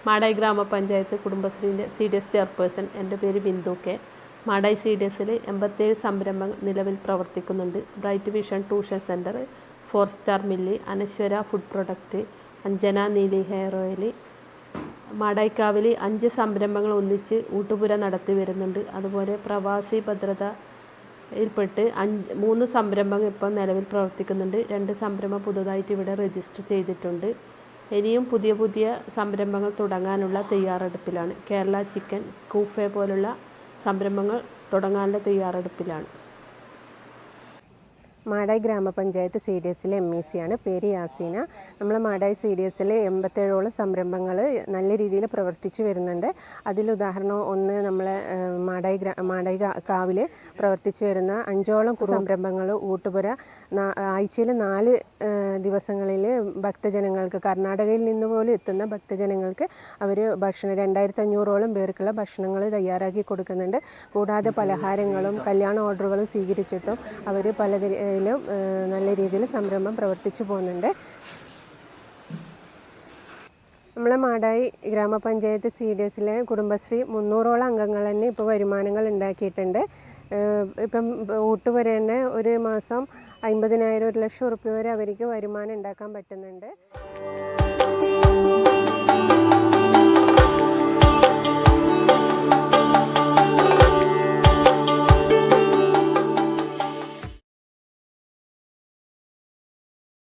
മാടായി ഗ്രാമപഞ്ചായത്ത് കുടുംബശ്രീൻ്റെ CDS chairperson. എൻ്റെ പേര് ബിന്ദു കെ. മാടായി CDSൽ 87 സംരംഭങ്ങൾ നിലവിൽ പ്രവർത്തിക്കുന്നുണ്ട്. Bright Vision tuition centre, 4 star mill, Anashwara food product, Anjana Neeli hair oil. മാടായിക്കാവിൽ 5 സംരംഭങ്ങൾ ഒന്നിച്ച് ഊട്ടുപുര നടത്തി വരുന്നുണ്ട്. അതുപോലെ പ്രവാസി ഭദ്രതയിൽപ്പെട്ട് 3 സംരംഭങ്ങൾ ഇപ്പോൾ നിലവിൽ പ്രവർത്തിക്കുന്നുണ്ട്. 2 സംരംഭം പുതുതായിട്ട് ഇവിടെ രജിസ്റ്റർ ചെയ്തിട്ടുണ്ട്. ഇനിയും പുതിയ സംരംഭങ്ങൾ തുടങ്ങാനുള്ള തയ്യാറെടുപ്പിലാണ്. കേരള ചിക്കൻ, സ്കൂഫെ പോലുള്ള സംരംഭങ്ങൾ തുടങ്ങാനുള്ള തയ്യാറെടുപ്പിലാണ്. മാടായി ഗ്രാമപഞ്ചായത്ത് CDSലെ MEC ആണ്. പേര് യാസീന. നമ്മൾ മാടായി CDSൽ 87ഓളം സംരംഭങ്ങൾ നല്ല രീതിയിൽ പ്രവർത്തിച്ചു വരുന്നുണ്ട്. അതിലുദാഹരണം ഒന്ന് നമ്മളെ മാടായി കാവിൽ പ്രവർത്തിച്ചു വരുന്ന 5ഓളം സംരംഭങ്ങൾ ഊട്ടുപുര ആഴ്ചയിൽ 4 ദിവസങ്ങളിൽ ഭക്തജനങ്ങൾക്ക്, കർണാടകയിൽ നിന്ന് പോലും എത്തുന്ന ഭക്തജനങ്ങൾക്ക് അവർ ഭക്ഷണം 2500ഓളം പേർക്കുള്ള ഭക്ഷണങ്ങൾ തയ്യാറാക്കി കൊടുക്കുന്നുണ്ട്. കൂടാതെ പലഹാരങ്ങളും കല്യാണ ഓർഡറുകളും സ്വീകരിച്ചിട്ടും അവർ പലതിലും നല്ല രീതിയിൽ സംരംഭം പ്രവർത്തിച്ചു പോകുന്നുണ്ട്. നമ്മളെ മാടായി ഗ്രാമപഞ്ചായത്ത് CDSലെ കുടുംബശ്രീ 300ഓളം അംഗങ്ങൾ തന്നെ ഇപ്പോൾ വരുമാനങ്ങൾ ഉണ്ടാക്കിയിട്ടുണ്ട്. ഇപ്പം ഊട്ടുപുര തന്നെ ഒരു മാസം 50,000 1 ലക്ഷം ഉറുപ്പിക വരെ അവർക്ക് വരുമാനം ഉണ്ടാക്കാൻ പറ്റുന്നുണ്ട്.